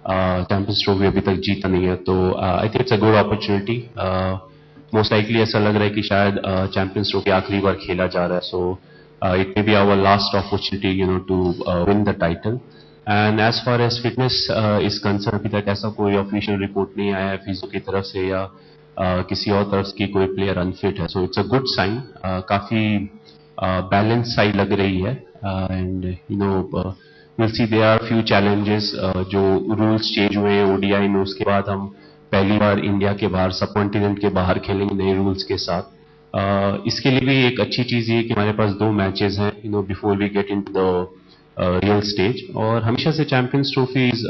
Champions trophy अभी तक जीता नहीं है, तो I think it's a good opportunity. Most likely ऐसा लग रहा है कि शायद चैंपियंस ट्रॉफी आखिरी बार खेला जा रहा है, so it may be our last opportunity to win the title. And as far as fitness is concerned, अभी तक ऐसा कोई ऑफिशियल रिपोर्ट नहीं आया है फिजियो की तरफ से या किसी और तरफ की कोई प्लेयर अनफिट है, so it's a good sign. काफी बैलेंस साइड लग रही है. And will see there are few challenges. जो रूल्स चेंज हुए हैं ओडीआई में, उसके बाद हम पहली बार इंडिया के बाहर, सब कॉन्टिनेंट के बाहर खेलेंगे नए रूल्स के साथ. इसके लिए भी एक अच्छी चीज ये कि हमारे पास 2 मैचेस हैं before we get into the real stage. और हमेशा से champions trophy is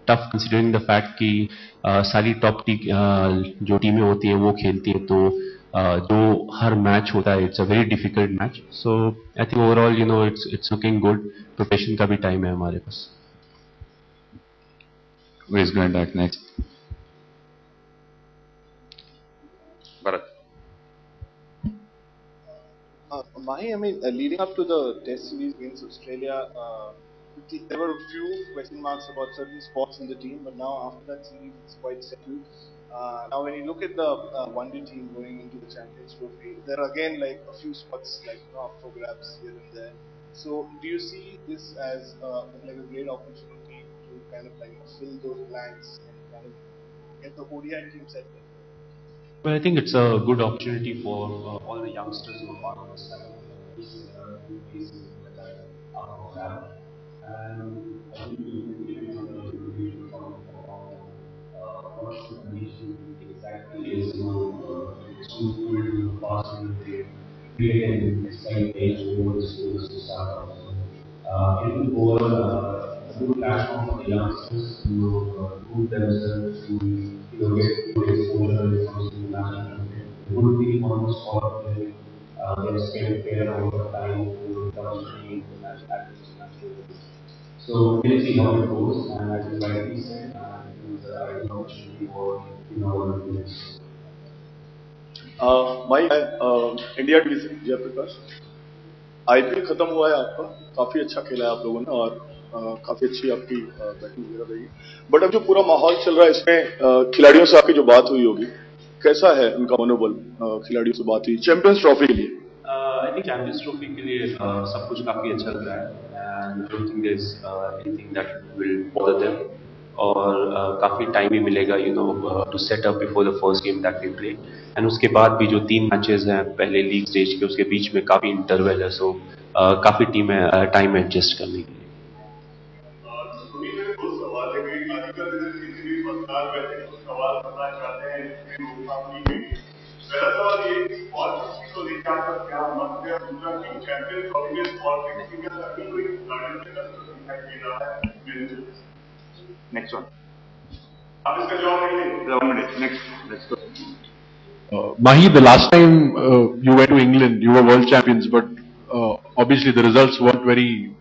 tough considering the fact कि सारी टॉप जो टीमें होती हैं वो खेलती हैं, तो जो हर मैच होता है it's a very difficult match. So I think overall it's looking good. Preparation का भी टाइम है हमारे पास. Who is going back next? Bharat. Mahi, I mean, leading up to the Test series against Australia, there were a few question marks about certain spots in the team, but now after that series, it's quite settled. Now, when you look at the one-day team going into the Champions Trophy, there are again like a few spots like up for grabs here and there. So, do you see this as like a great opportunity to kind of like fill those blanks and kind of get the ODI team set? Well, I think it's a good opportunity for all the youngsters who are part of this side. And I think exactly is school passing the creating exciting age over the schools to start off. It will go a good platform for the youngsters to prove themselves, to get good exposure when it comes to national cricket. The good thing on the spot play, they are spent fair over time to comes to international activities. So we'll see how it goes, and as you rightly said, it is an opportunity for our players. India division Jayprakash, IPL खत्म हुआ है आपका, काफी अच्छा खेला है आप लोगों ने और काफी अच्छी आपकी बैटिंग वगैरह रही. बट अब जो पूरा माहौल चल रहा है इसमें खिलाड़ियों से आपकी जो बात हुई होगी, कैसा है उनका मनोबल? खिलाड़ियों से बात हुई चैंपियंस ट्रॉफी के लिए? आई थिंक चैंपियंस ट्रॉफी के लिए सब कुछ काफी अच्छा लग रहा है. And I don't think there is anything that will bother them. और काफी टाइम भी मिलेगा to set up before the first game that we play. And उसके बाद भी जो 3 मैचेस हैं पहले लीग स्टेज के, उसके बीच में काफी इंटरवल है, सो काफी टाइम एडजस्ट करने के लिए. Next one. Next. Mahi, the last time you went to England, you were world champions, but obviously the results weren't very,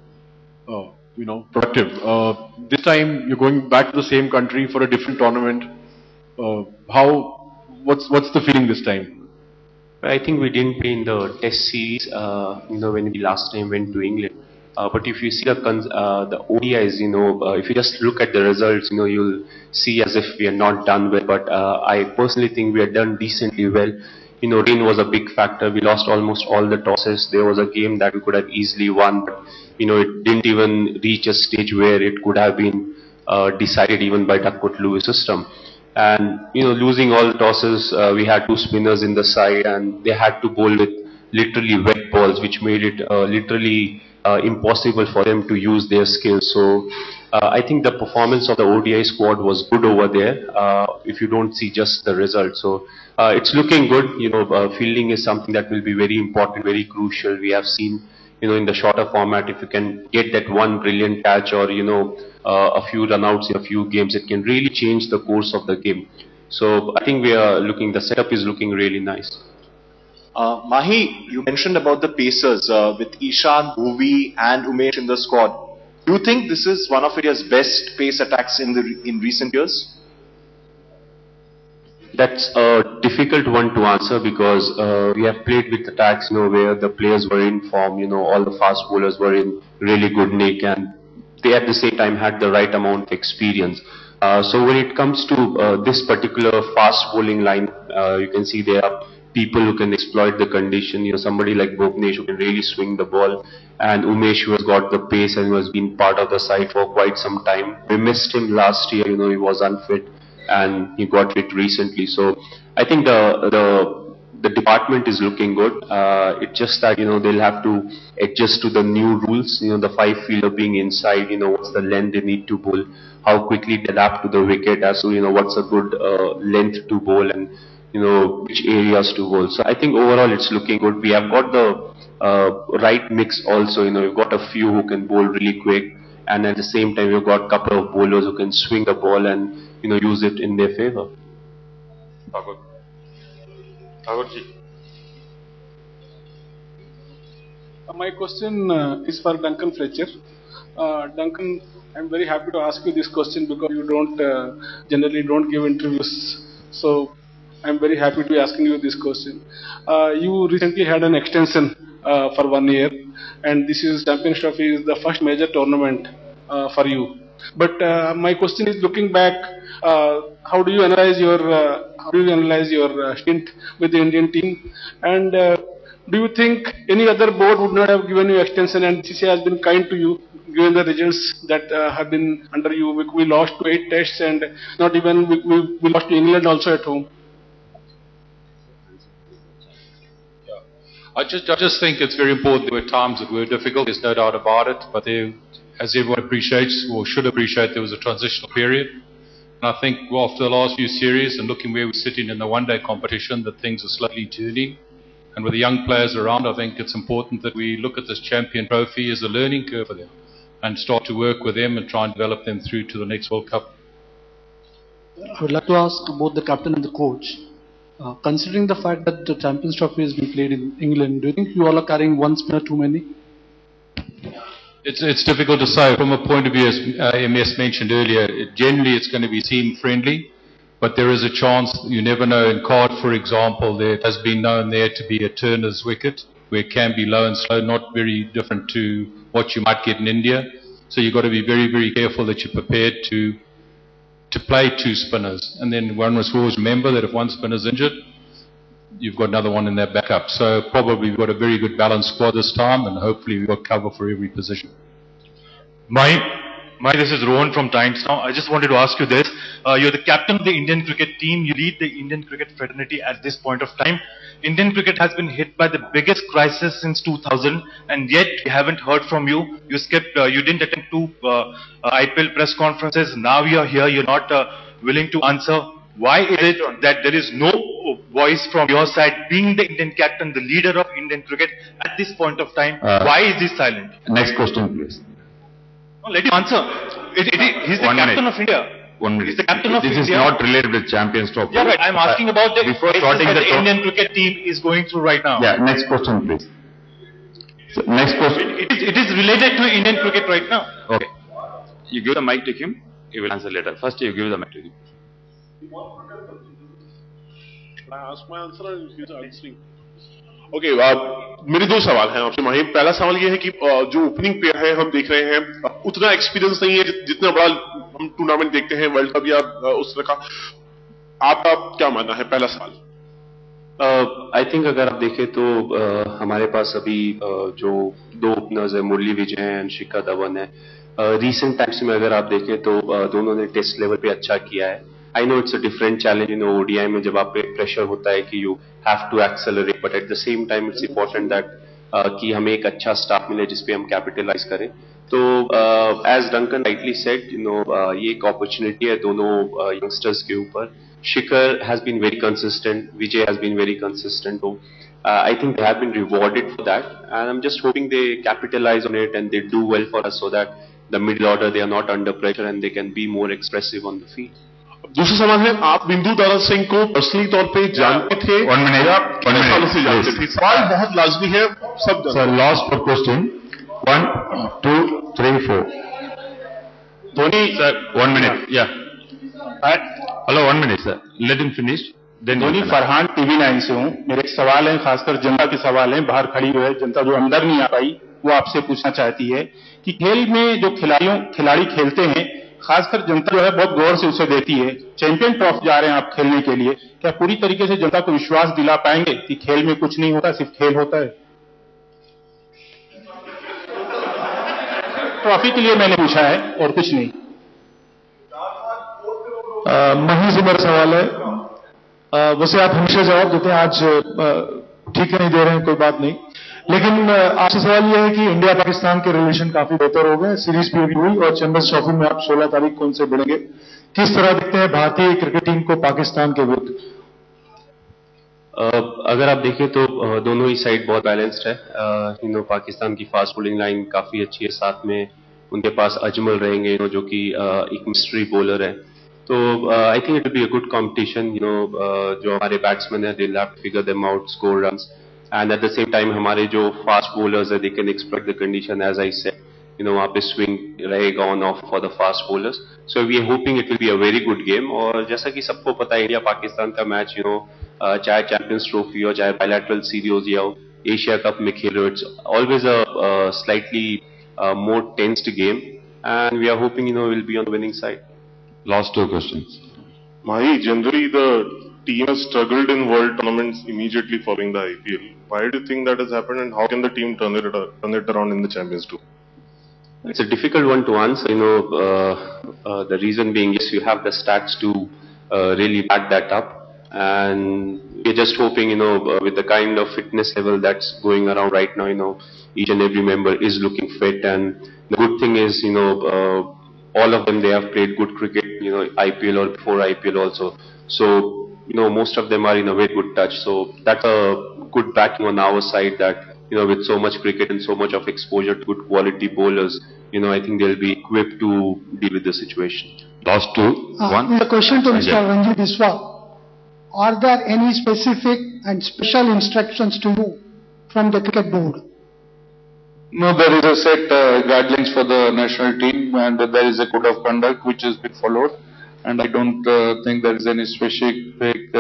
productive. This time you're going back to the same country for a different tournament. What's the feeling this time? I think we didn't play in the Test series, when we last time went to England. But if you see the ODIs, if you just look at the results, you'll see as if we are not done well. But I personally think we are done decently well. Rain was a big factor. We lost almost all the tosses. There was a game that we could have easily won, but it didn't even reach a stage where it could have been decided even by Duckworth-Lewis system. And losing all the tosses, we had 2 spinners in the side, and they had to bowl with literally wet balls, which made it literally impossible for them to use their skills. So I think the performance of the ODI squad was good over there, if you don't see just the result. So it's looking good. Fielding is something that will be very important, very crucial. We have seen in the shorter format, if you can get that one brilliant catch or a few runouts in a few games, it can really change the course of the game. So I think the setup is looking really nice. Mahi, you mentioned about the pacers with Ishan, Bhuvi and Umesh in the squad. Do you think this is one of India's best pace attacks in recent years? That's a difficult one to answer because we have played with attacks where the players were in form, all the fast bowlers were in really good nick, and they at the same time had the right amount of experience. So when it comes to this particular fast bowling line, you can see there are people who can exploit the condition. Somebody like Bhuvnesh who can really swing the ball, and Umesh who has got the pace and who has been part of the side for quite some time. We missed him last year. He was unfit, and he got fit recently. So I think the department is looking good. It's just that, they'll have to adjust to the new rules. The 5-fielder being inside, what's the length they need to bowl, how quickly they adapt to the wicket as to, what's a good length to bowl, and, which areas to bowl. So I think overall it's looking good. We have got the right mix also. We've got a few who can bowl really quick, and at the same time we've got a couple of bowlers who can swing the ball and, use it in their favor. My question is for Duncan Fletcher. Duncan, I'm very happy to ask you this question because you generally don't give interviews. So I'm very happy to be asking you this question. You recently had an extension for 1 year, and this is Champions Trophy is the first major tournament for you. But my question is, looking back, how do you analyze your stint with the Indian team? And do you think any other board would not have given you extension, and CCI has been kind to you, given the results that have been under you? We lost to 8 tests, and not even we lost to England also at home. I just think it's very important. There were times that were difficult, there's no doubt about it, but as everyone appreciates, or should appreciate, there was a transitional period. And I think after the last few series and looking where we're sitting in the one-day competition, that things are slowly turning. And with the young players around, I think it's important that we look at this Champion Trophy as a learning curve for them and start to work with them and try and develop them through to the next World Cup. I would like to ask both the captain and the coach. Considering the fact that the Champions Trophy has been played in England, do you think you all are carrying one spinner too many? It's difficult to say. From a point of view, as MS mentioned earlier, generally it's going to be team friendly, but there is a chance, you never know. In Card, for example, there has been known there to be a turner's wicket, where it can be low and slow, not very different to what you might get in India. So you've got to be very, very careful that you're prepared to play 2 spinners. And then one must always remember that if one spinner's injured, you've got another one in their backup. So probably we've got a very good balanced squad this time, and hopefully we've got cover for every position. This is Rohan from Times Now. I just wanted to ask you this. You're the captain of the Indian cricket team. You lead the Indian cricket fraternity at this point of time. Indian cricket has been hit by the biggest crisis since 2000, and yet we haven't heard from you. You didn't attend 2 IPL press conferences. Now you're here. You're not willing to answer. Why is it that there is no voice from your side, being the Indian captain, the leader of Indian cricket at this point of time? Why is he silent? Next question, please. No, let him answer. He's the captain of India. 1 minute. He's the captain of This India. is not related with Champions Trophy. Yeah, right. I'm asking about the before crisis starting that the the Indian cricket team is going through right now. Yeah, next question, please. So, next question. It is related to Indian cricket right now. Okay. You give the mic to him, he will answer later. First, you give the mic to him. I ask my answer and he's answering. Okay, मेरे 2 सवाल हैं आपसे माहिम। पहला सवाल ये है कि जो ओपनिंग पेयर है हम देख रहे हैं, उतना एक्सपीरियंस नहीं है जितना बड़ा हम टूर्नामेंट देखते हैं, वर्ल्ड कप या उस तरह का। आपका क्या मानना है? पहला सवाल। आई थिंक अगर आप देखें तो हमारे पास अभी जो 2 ओपनर्स है, मुरली विजय एंड शिखर धवन है। रिसेंट टाइम्स में अगर आप देखें तो दोनों ने टेस्ट लेवल पे अच्छा किया है। I know it's a different challenge ODI में जब आप पे प्रेशर होता है कि you have to accelerate, but at the same time it's important that कि हमें एक अच्छा स्टाफ मिले जिसपे हम कैपिटलाइज करें। तो एज डंकन राइटली सेड, ये एक अपॉर्चुनिटी है दोनों यंगस्टर्स के ऊपर। Shikhar has been very consistent, Vijay has been very consistent, तो I think they have been rewarded for that, and I'm just hoping they capitalize on it and they do well for us so that the middle order, they are not under pressure and they can be more expressive on the field. दूसरा सवाल है, आप बिंदु दारा सिंह को personally तौर पे जानते थे या कितने सालों से जानते थे? सवाल बहुत लाजमी है, सब जानते हैं। Sir, last for question. 1, 2, 3, 4. Dhoni, sir, 1 minute. Yeah. Hello, 1 minute, sir. Let him finish. Dhoni Farhan TV 9 से हूँ। मेरे सवाल है, खासकर जनता के सवाल है, बाहर खड़ी हुई है जनता जो अंदर नहीं आ पाई, वो आपसे पूछना चाहती है कि खेल में जो खिलाड़ी खेलते हैं, खासकर जनता जो है बहुत गौर से उसे देखती है। चैंपियन ट्रॉफी जा रहे हैं आप खेलने के लिए, क्या पूरी तरीके से जनता को विश्वास दिला पाएंगे कि खेल में कुछ नहीं होता, सिर्फ खेल होता है? ट्रॉफी के लिए मैंने पूछा है और कुछ नहीं। मही से मेरा सवाल है, वैसे आप हमेशा जवाब देते हैं, आज ठीक है नहीं दे रहे हैं, कोई बात नहीं, लेकिन आपसे सवाल यह है कि इंडिया पाकिस्तान के रिलेशन काफी बेहतर हो गए, सीरीज भी हुई और चैंपियंस ट्रॉफी में आप 16 तारीख को उनसे भिड़ेंगे। किस तरह देखते हैं भारतीय क्रिकेट टीम को पाकिस्तान के विरुद्ध? अगर आप देखें तो दोनों ही साइड बहुत बैलेंस्ड है। पाकिस्तान की फास्ट बॉलिंग लाइन काफी अच्छी है, साथ में उनके पास अजमल रहेंगे जो कि एक मिस्ट्री बॉलर है। तो I think it will be a good competition. जो हमारे बैट्समैन है, they will have to figure them out, score runs, and at the same time हमारे जो फास्ट बॉलर्स है, they can exploit the condition as I said. वहाँ पे swing रहेगा on off for the fast bowlers. So we are hoping it will be a very good game. और जैसा कि सबको पता है, इंडिया पाकिस्तान का मैच चाहे चैंपियंस ट्रॉफी हो, चाहे बायलैटरल सीरीज या एशिया कप में खेल रहे हो, it's always a slightly more tensed game, and we are hoping we'll be on the winning side. Last two questions. Mahi, generally the team has struggled in world tournaments immediately following the IPL. Why do you think that has happened, and how can the team turn it around in the Champions Tour? It's a difficult one to answer. The reason being is you have the stats to really back that up, and we're just hoping, with the kind of fitness level that's going around right now, each and every member is looking fit, and the good thing is, all of them, they have played good cricket, IPL or before IPL also. So, most of them are in a very good touch. So that's a good backing on our side that, with so much cricket and so much of exposure to good quality bowlers, I think they'll be equipped to deal with the situation. Last two. One. A question to Mr. Ranjit Biswa. Are there any specific and special instructions to you from the cricket board? No, there is a set guidelines for the national team, and there is a code of conduct which has been followed, and I don't think there is any specific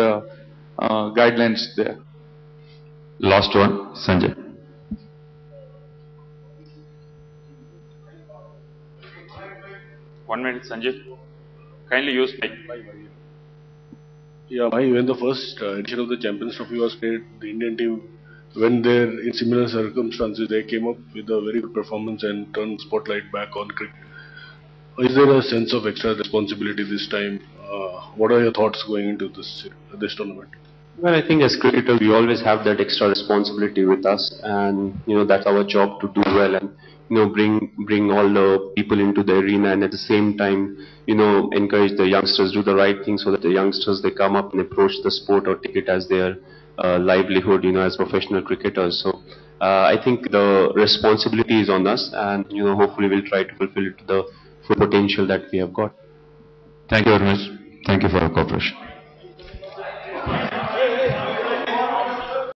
guidelines there. Last one, Sanjay. One minute, Sanjay. Kindly use mic. Yeah, when the first edition of the Champions Trophy was played, the Indian team, when they're in similar circumstances, they came up with a very good performance and turned spotlight back on cricket. Is there a sense of extra responsibility this time? What are your thoughts going into this tournament? Well, I think as cricketers, we always have that extra responsibility with us, and that's our job to do well and bring all the people into the arena, and at the same time encourage the youngsters, do the right thing so that the youngsters, they come up and approach the sport or take it as their livelihood, as professional cricketers. So I think the responsibility is on us, and hopefully we'll try to fulfill it to the full potential that we have got. Thank you very much. Thank you for your cooperation.